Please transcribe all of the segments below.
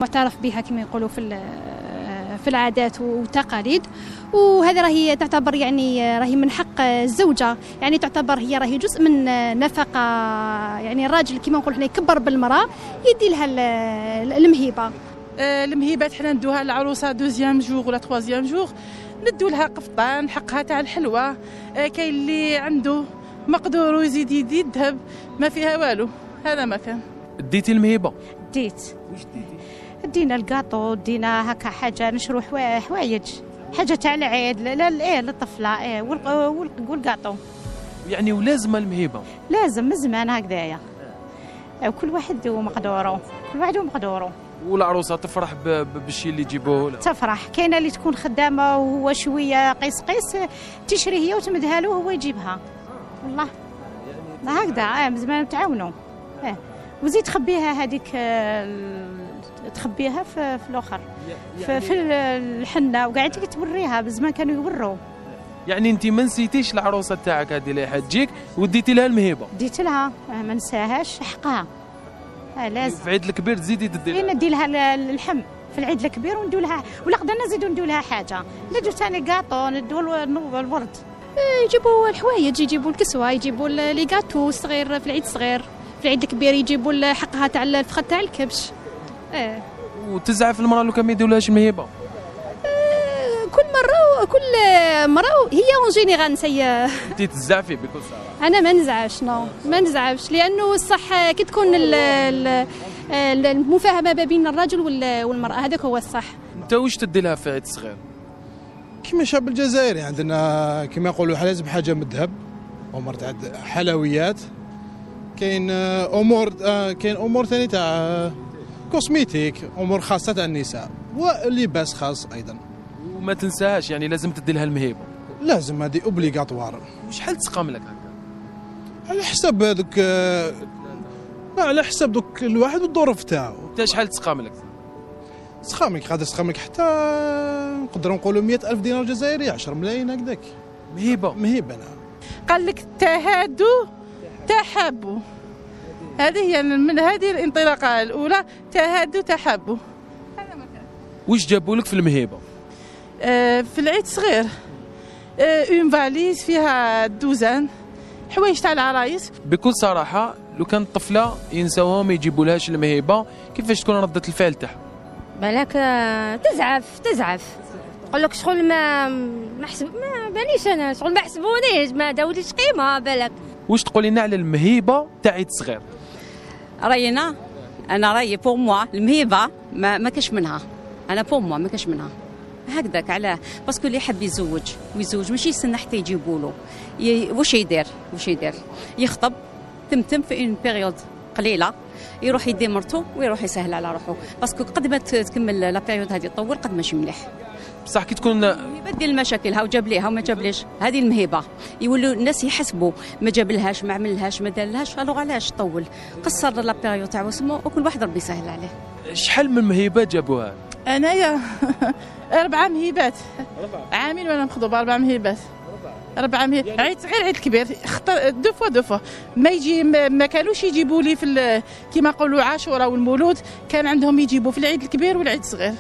معترف بها كما يقولوا في العادات والتقاليد، وهذه راهي تعتبر يعني راهي من حق الزوجه، يعني تعتبر هي راهي جزء من نفقه، يعني الراجل كما نقولوا حنا يكبر بالمراه يدي لها المهيبه. المهيبات حنا ندوها للعروسه دوزيام جوغ ولا تروازيام جوغ، ندو لها قفطان حقها تاع الحلوه. كاين اللي عنده مقدور ويزيد يدي الذهب ما فيها والو، هذا ما كان. ديتي المهيبه؟ ديت. واش ديتي؟ دينا الكاطو، دينا هكا حاجه نشرو حوايج، حاجه تاع العيد للطفله والكاطو. يعني ولازم المهيبه؟ لازم من زمان هكذايا، كل واحد ومقدوره، كل واحد ومقدوره. والعروسه تفرح بالشيء اللي يجيبوه؟ تفرح. كاينه اللي تكون خدامه وهو شويه قيس تشري هي وتمدها له وهو يجيبها. والله هكذا من زمان نتعاونوا. وزيد تخبيها هذيك، تخبيها في الاخر، في الحنه، وقاعدتك توريها بزمان كانوا يوروا. يعني انت ما نسيتيش العروسه تاعك هذه اللي حتجيك وديتي لها المهيبه؟ ديت لها، ما نساهاش حقها. لازم في عيد الكبير تزيدي تدي لها؟ ندي لها اللحم في العيد الكبير، وندير لها ولا قدرنا نزيدوا ندير لها حاجه، ندير ثاني كاطو، ندير الورد. يجيبوا الحوايج، يجيبوا الكسوه، يجيبوا لي كاطو الصغير في العيد الصغير، في العيد الكبير يجيبوا حقها تاع الفخذ تاع الكبش. وتزعف المراه لو كان ما يديولهاش المهيبه؟ كل مره هي اون جينيرال نسي. انت تزعفي بكل صراحه؟ انا ما نزعفش، ما نزعفش، لانه الصح كي تكون المفاهمه ما بين الرجل والمراه، هذاك هو الصح. انت واش تدي لها في عيد الصغير؟ كما الشعب الجزائري عندنا كما يقولوا لازم حاجه من الذهب، امور تاع حلويات، كاين امور ثاني تاع كوسميتيك، امور خاصه تاع النساء، ولباس خاص ايضا. وما تنساهاش يعني لازم تدي لها المهيبه؟ لازم، هذه اوبليغاتوار. وشحال تسقام لك هكا؟ على حسب هذوك، على حسب دوك الواحد والظروف تاعو. انت شحال تسقام لك؟ سخامك قادر سخامك حتى نقدروا نقولوا 100,000 دينار جزائري، 10 ملايين هكذاك. مهيبه؟ مهيبه نعم. قال لك تهادوا تحابوا، هذه هي من هذه الانطلاقه الاولى، تهادوا تحابوا. هذا مكان. واش جابوا لك في المهيبه؟ في العيد الصغير اون فاليز فيها دوزان حوايج تاع العرايس. بكل صراحه لو كان الطفله ينساوها ما يجيبولهاش المهيبه، كيفاش تكون رده الفعل تاعها؟ بالك تزعف تقول لك شغل ما باليش انا، شغل ما حسبونيش، ما داوليش قيمه. بالك واش تقولي لنا على المهيبه تاع عيد الصغير؟ انا رايي بور موا المهيبه ما كاش منها، انا بور موا ما كاش منها هكذاك. علاه؟ باسكو اللي يحب يزوج ماشي يستنى حتى يجيبوا له. واش يدير يخطب تمتم في اون بيريود قليله، يروح يدي مرته ويروح يسهل على روحه، باسكو قد ما تكمل لا بيريود هذه تطول قد ماشي مليح. بصح كي تكون يبدل المشاكل، هاو جاب ليها وما جابليش، هذه المهيبه. يولوا الناس يحسبوا ما جابلهاش، ما عملهاش، ما دارلهاش، الوغ علاش طول؟ قصر لا بيريود تاعو اسمه، وكل واحد ربي يسهل عليه. شحال من مهيبات جابوها؟ انايا 4 مهيبات، عامين وانا مخطوبه 4 مهيبات. 4 مهيبات، عيد صغير عيد كبير، دو فوا ما كانوش يجيبوا لي في كيما نقولوا عاشوراء والمولود، كان عندهم يجيبوا في العيد الكبير والعيد الصغير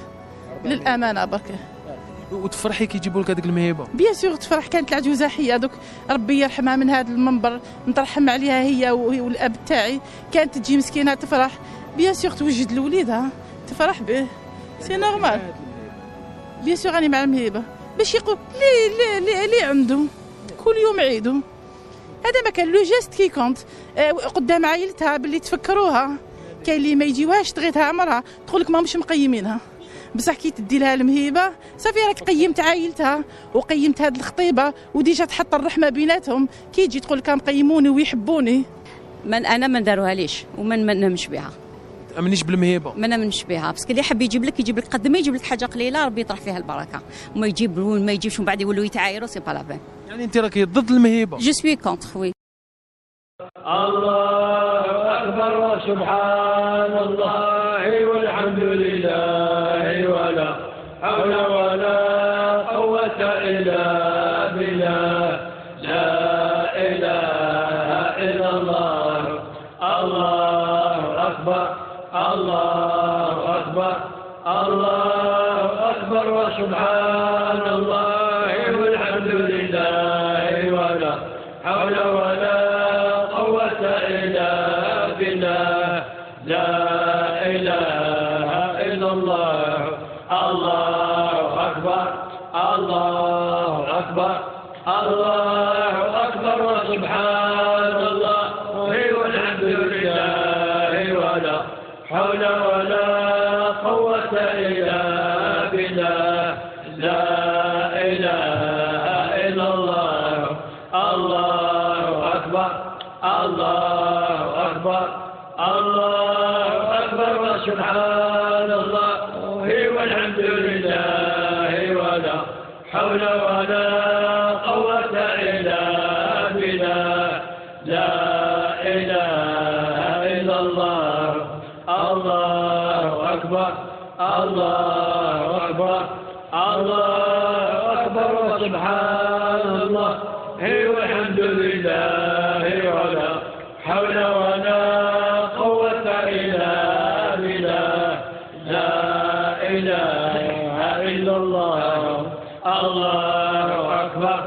للامانه برك. وتفرحي كي يجيبوا لك هذيك المهيبه؟ بيان سور تفرح. كانت العجوزه حيه دوك ربي يرحمها من هذا المنبر، نترحم عليها هي والاب تاعي، كانت تجي مسكينه تفرح. بيان سور توجد لوليدها تفرح به، سي نورمال. بيان سور راني مع المهيبه باش يقول لي عنده كل يوم عيدو، هذا ما كان لو جيست كي كونت قدام عائلتها باللي تفكروها. كاين اللي ما يجيوهاش تغيتها عمرها تقول لك ما مش مقيمينها، بصح كي تدي لها المهيبه صافي راك قيمت عائلتها وقيمت هذه الخطيبه، وديجا تحط الرحمه بيناتهم. كي تجي تقول لك مقيموني ويحبوني، انا ما نداروها ليش وما نمنش بها. تامنيش بالمهيبه؟ ما نمنش بها، باسكو اللي يحب يجيب لك قد ما يجيب لك حاجه قليله ربي يطرح فيها البركه، وما يجيبش ومن بعد يولوا يتعايروا، سي با لا بين. يعني انت راكي ضد المهيبه؟ جو سوي كونتر وي. الله اكبر وسبحان الله والحمد لله ولا حول ولا قوه الا بالله، لا اله الا الله. الله أكبر الله أكبر الله أكبر وسبحان الله والحمد لله ولا حول ولا قوة إلا بالله لا إله إلا الله الله أكبر الله أكبر الله أكبر وسبحان الله والحمد لله ولا حول ولا قوة إلا بالله لا إله إلا الله الله أكبر الله أكبر الله أكبر وسبحان الله والحمد لله ولا حول ولا قوة إلا بالله لا إله إلا الله الله أكبر الله أكبر الله أكبر وسبحان الله والحمد لله ولا حول ولا قوة إلا بالله لا إله إلا الله الله أكبر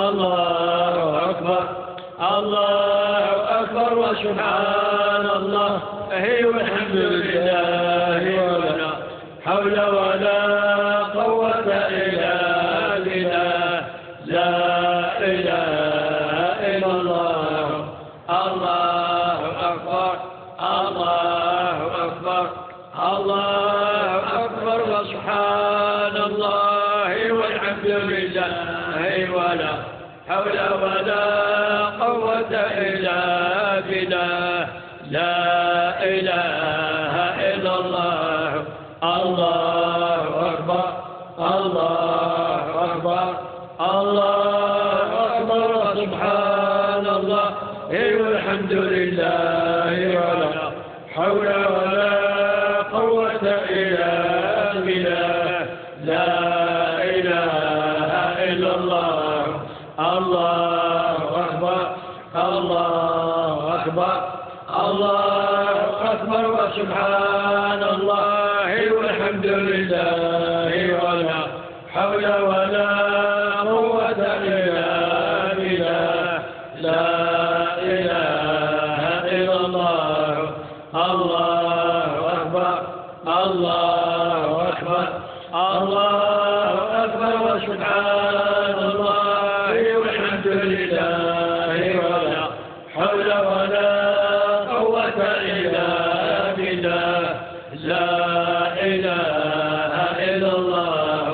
الله أكبر الله أكبر وسبحان الله والحمد لله ولا حول ولا قوة إلا بالله لا إله إلا الله الله أكبر الله أكبر الله أكبر وسبحان الله والحمد لله ولا حول ولا قوة إلا بالله لا إله إلا الله الله أكبر الله أكبر الله أكبر سبحان الله والحمد لله ولا حول ولا قوة إلا بالله لا إله إلا الله الله أكبر الله أكبر الله أكبر وسبحان الله والحمد لله ولا حول ولا قوة إلا بالله لا إله إلا الله الله أكبر الله أكبر الله أكبر وسبحان الله والحمد لله ولا حول ولا قوة إلا بالله لا إله إلا الله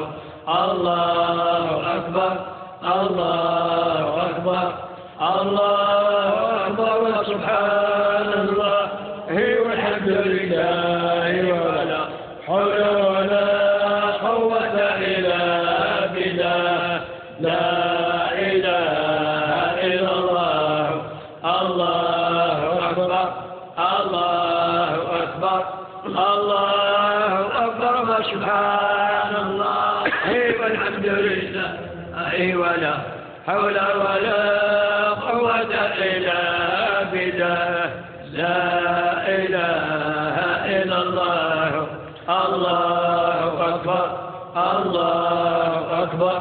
الله أكبر الله أكبر الله أكبر وسبحان الله والحمد لله ولا حول ولا قوة إلا بالله لا إله إلا الله الله أكبر الله أكبر الله أكبر وسبحان الله والحمد لله ولا حول ولا قوة إلا بالله لا إله إلا الله الله أكبر الله أكبر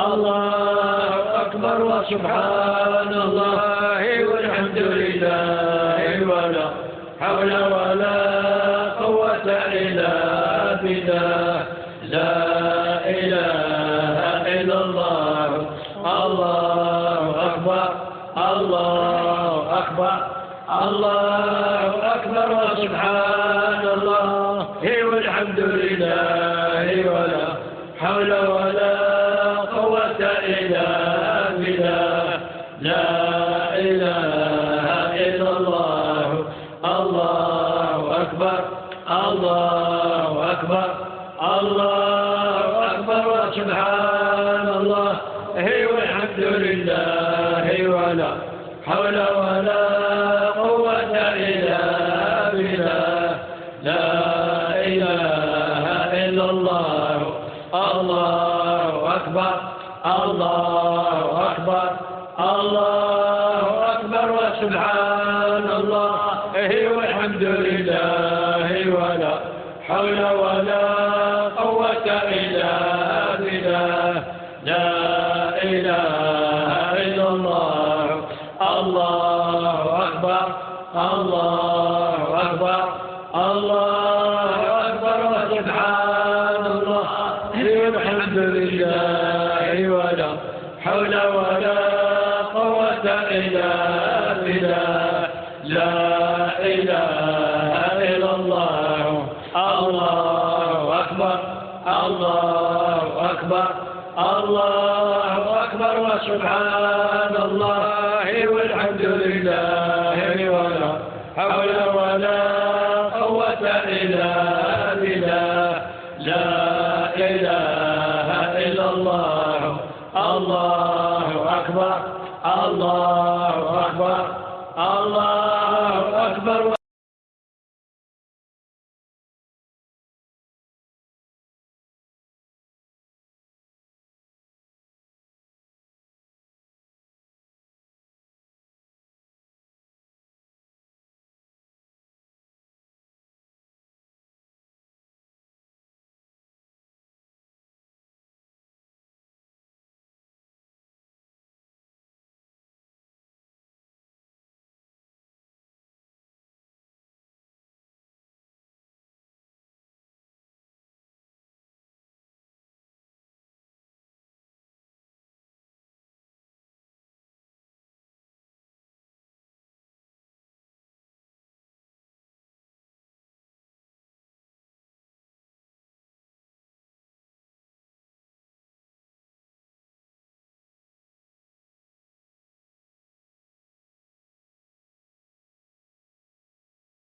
الله أكبر وسبحان الله والحمد لله ولا حول ولا قوة إلا بالله لا إله إلا الله الله أكبر الله أكبر الله أكبر وسبحان الله والحمد لله ولا حول ولا قوة إلا بالله لا إله إلا الله الله أكبر الله أكبر الله أكبر وسبحان الله والحمد لله ولا حول ولا قوة إلا بالله لا إله إلا الله الله أكبر الله أكبر الله أكبر وسبحان الله والحمد لله ولا حول ولا قوة إلا بالله لا إله إلا الله الله أكبر الله أكبر الله أكبر وسبحان الله والحمد لله ولا حول ولا قوة إلا بالله لا إله إلا الله الله أكبر الله أكبر الله أكبر وسبحان الله والحمد لله ولا حول ولا قوة إلا بالله لا إله إلا الله الله